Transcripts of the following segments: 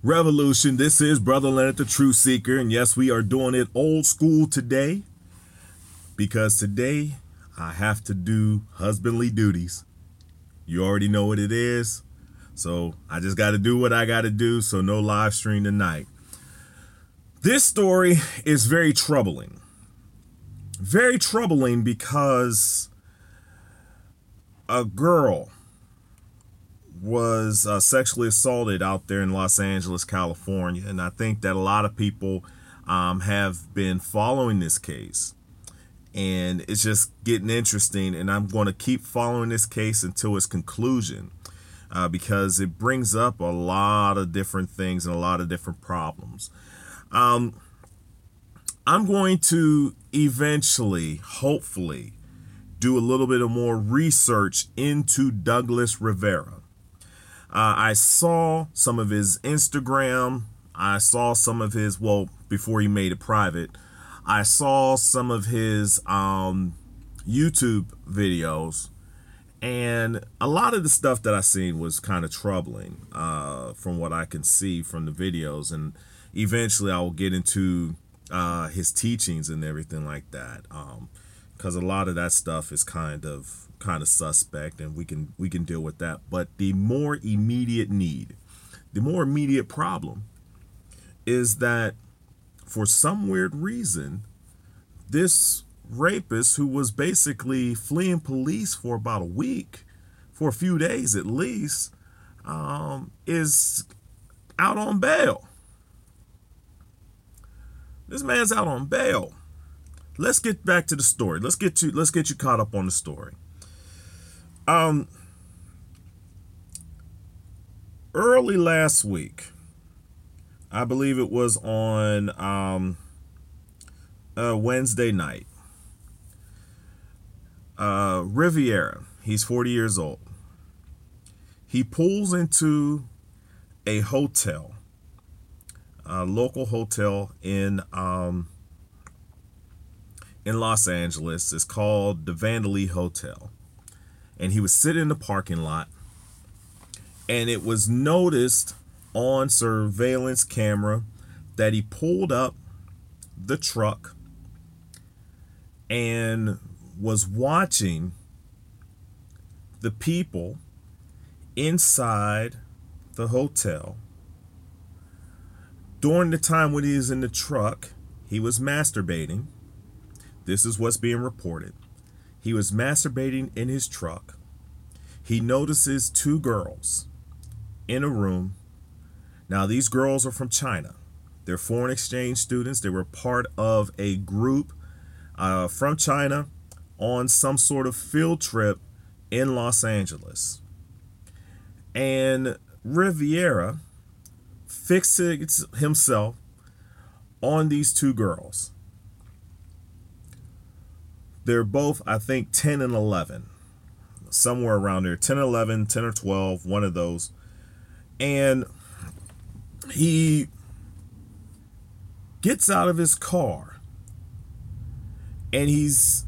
Revolution. This is Brother Leonard, the Truth Seeker. And yes, we are doing it old school today because today I have to do husbandly duties. You already know what it is. So I just got to do what I got to do. So no live stream tonight. This story is very troubling. Very troubling because a girl was sexually assaulted out there in Los Angeles, California. And I think that a lot of people have been following this case. And it's just getting interesting. And I'm going to keep following this case until its conclusion because it brings up a lot of different things and a lot of different problems. I'm going to eventually, hopefully, do a little bit of more research into Douglas Rivera. I saw some of his Instagram. I saw some of his, well, before he made it private, I saw some of his YouTube videos. And a lot of the stuff that I seen was kind of troubling from what I can see from the videos. And eventually I will get into his teachings and everything like that. Because a lot of that stuff is kind of suspect, and we can deal with that. But the more immediate need, the more immediate problem is that for some weird reason, this rapist, who was basically fleeing police for about a week, for a few days at least, is out on bail. This man's out on bail. Let's get back to the story. Let's get you caught up on the story. Early last week, I believe it was on Wednesday night, Rivera, he's 40 years old. He pulls into a hotel, a local hotel in Los Angeles. It's called the Vanderlee Hotel. And he was sitting in the parking lot, and it was noticed on surveillance camera that he pulled up the truck and was watching the people inside the hotel. During the time when he was in the truck, he was masturbating. This is what's being reported. He was masturbating in his truck. He notices two girls in a room. Now, these girls are from China. They're foreign exchange students. They were part of a group from China on some sort of field trip in Los Angeles. And Rivera fixes himself on these two girls. They're both, I think, 10 and 11. Somewhere around there. 10, 11, 10 or 12, one of those. And he gets out of his car. And he's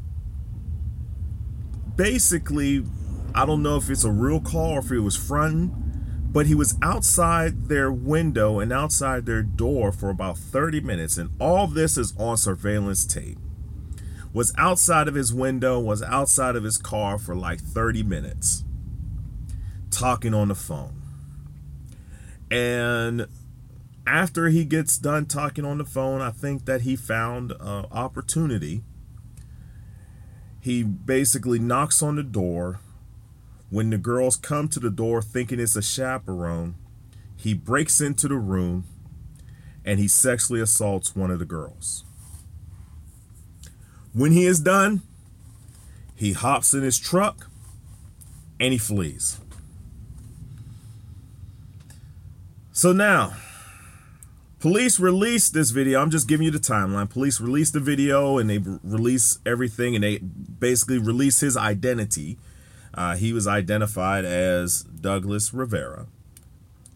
basically, I don't know if it's a real car or if it was fronting, but he was outside their window and outside their door for about 30 minutes. And all this is on surveillance tape. Was outside of his window, was outside of his car for like 30 minutes, talking on the phone. And after he gets done talking on the phone, I think that he found an opportunity. He basically knocks on the door. When the girls come to the door thinking it's a chaperone, he breaks into the room and he sexually assaults one of the girls. When he is done, he hops in his truck and he flees. So now, police released this video. I'm just giving you the timeline. Police released the video and they release everything, and they basically release his identity. He was identified as Douglas Rivera.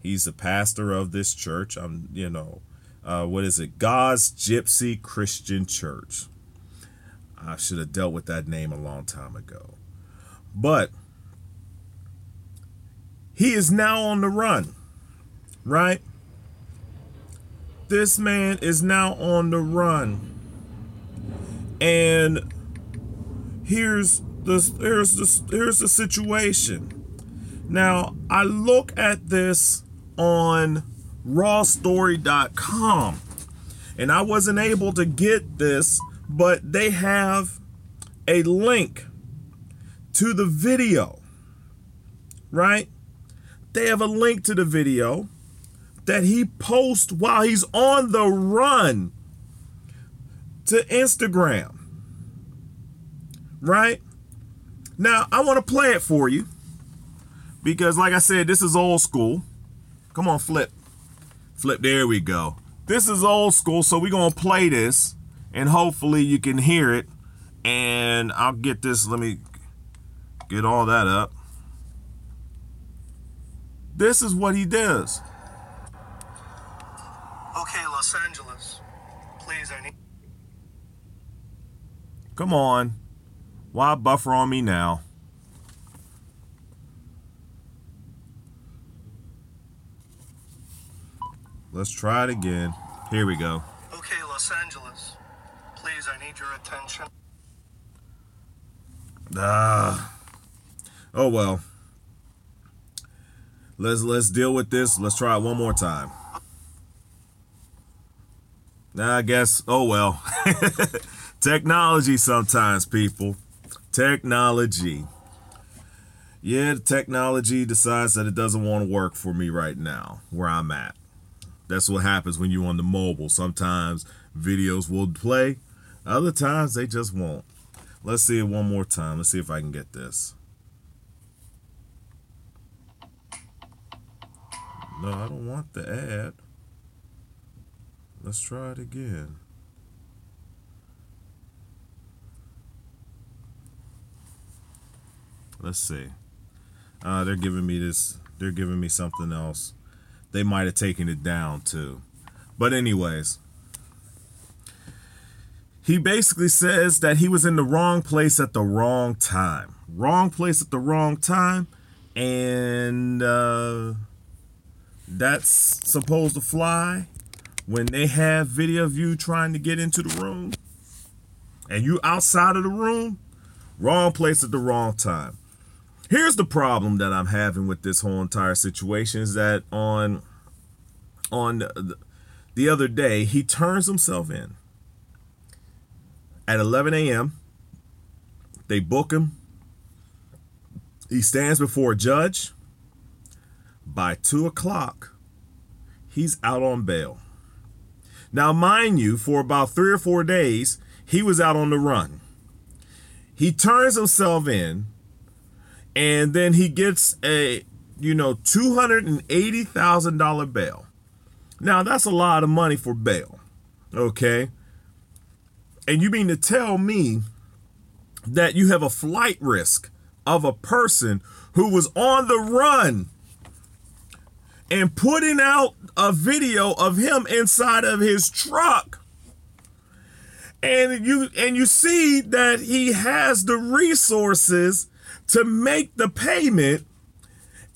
He's the pastor of this church. What is it? God's Gypsy Christian Church. I should have dealt with that name a long time ago. But he is now on the run, right? This man is now on the run. And here's the situation. Now, I look at this on rawstory.com, and I wasn't able to get this, but they have a link to the video, right? They have a link to the video that he posts while he's on the run to Instagram, right? Now, I want to play it for you because, like I said, this is old school. Come on, flip. Flip, there we go. This is old school, so we're going to play this, and hopefully you can hear it. And I'll get this, let me get all that up. This is what he does. Okay, Los Angeles, please, I need... Come on. Why buffer on me now? Let's try it again. Here we go. Okay, Los Angeles, please, I need your attention. Oh well. Let's deal with this. Let's try it one more time. I guess, oh well. Technology sometimes, people. Technology. Yeah, the technology decides that it doesn't want to work for me right now, where I'm at. That's what happens when you're on the mobile. Sometimes videos will play. Other times they just won't. Let's see it one more time. Let's see if I can get this. No, I don't want the ad. Let's try it again. Let's see. They're giving me this. They're giving me something else. They might have taken it down too. But anyways, he basically says that he was in the wrong place at the wrong time. Wrong place at the wrong time. And that's supposed to fly when they have video of you trying to get into the room and you outside of the room. Wrong place at the wrong time. Here's the problem that I'm having with this whole entire situation is that on the other day, he turns himself in at 11 a.m. They book him. He stands before a judge. By 2 o'clock, he's out on bail. Now, mind you, for about 3 or 4 days, he was out on the run. He turns himself in, and then he gets a, $280,000 bail. Now, that's a lot of money for bail, okay? And you mean to tell me that you have a flight risk of a person who was on the run and putting out a video of him inside of his truck, and you see that he has the resources to make the payment,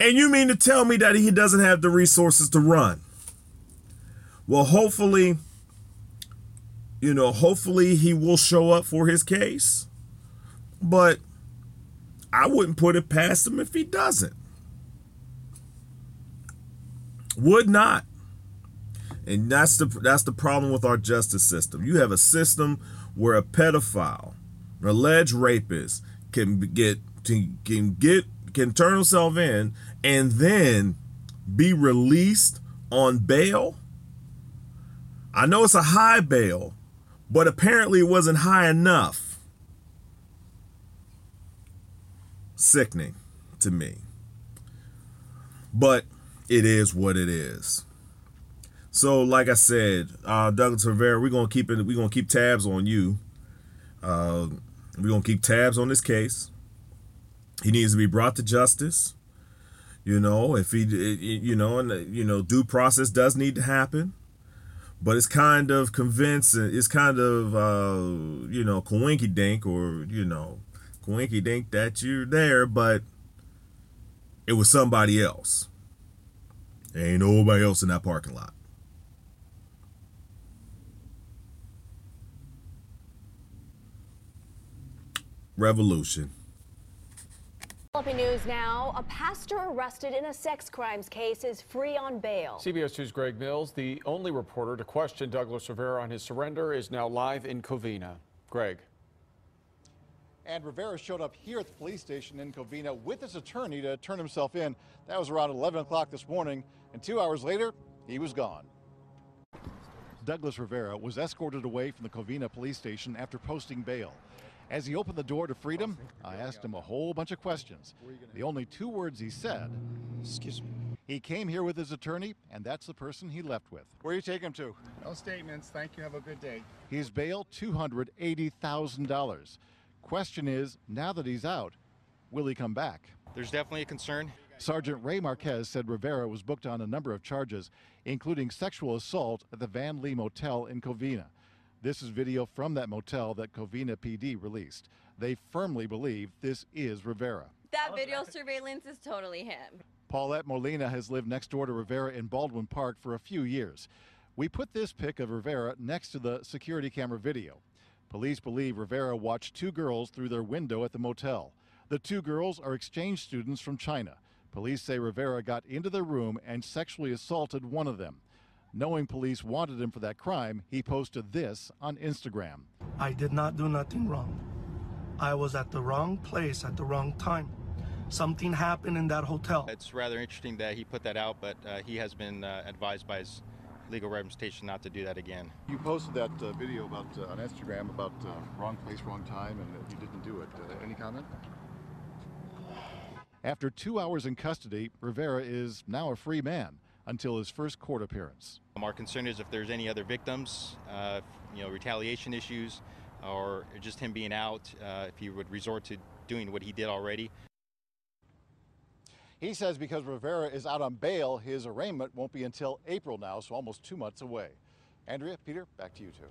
and you mean to tell me that he doesn't have the resources to run? Well, hopefully he will show up for his case, but I wouldn't put it past him if he doesn't. Would not. And that's the problem with our justice system. You have a system where a pedophile, an alleged rapist, can turn himself in and then be released on bail. I know it's a high bail, but apparently it wasn't high enough. Sickening to me. But it is what it is. So, like I said, Douglas Rivera, we're gonna keep tabs on you. We're gonna keep tabs on this case. He needs to be brought to justice. If due process does need to happen. But it's kind of convincing. It's kind of, coinky dink or, coinky dink that you're there, but it was somebody else. There ain't nobody else in that parking lot. Revolution. Developing news now, a pastor arrested in a sex crimes case is free on bail. CBS 2's Greg Mills, the only reporter to question Douglas Rivera on his surrender, is now live in Covina. Greg. And Rivera showed up here at the police station in Covina with his attorney to turn himself in. That was around 11 o'clock this morning, and 2 hours later, he was gone. Douglas Rivera was escorted away from the Covina police station after posting bail. As he opened the door to freedom, I asked him a whole bunch of questions. The only 2 words he said, "Excuse me." He came here with his attorney, and that's the person he left with. Where you take him to? No statements. Thank you. Have a good day. His bail, $280,000. Question is, now that he's out, will he come back? There's definitely a concern. Sergeant Ray Marquez said Rivera was booked on a number of charges, including sexual assault at the Van Lee Motel in Covina. This is video from that motel that Covina PD released. They firmly believe this is Rivera. That video surveillance is totally him. Paulette Molina has lived next door to Rivera in Baldwin Park for a few years. We put this pic of Rivera next to the security camera video. Police believe Rivera watched 2 girls through their window at the motel. The 2 girls are exchange students from China. Police say Rivera got into their room and sexually assaulted one of them. Knowing police wanted him for that crime, he posted this on Instagram. I did not do nothing wrong. I was at the wrong place at the wrong time. Something happened in that hotel. It's rather interesting that he put that out, but he has been advised by his legal representation not to do that again. You posted that video about on Instagram about wrong place, wrong time, and you didn't do it. Any comment? After 2 hours in custody, Rivera is now a free man until his first court appearance. Our concern is if there's any other victims, retaliation issues, or just him being out, if he would resort to doing what he did already. He says because Rivera is out on bail, his arraignment won't be until April now, so almost 2 months away. Andrea, Peter, back to you two.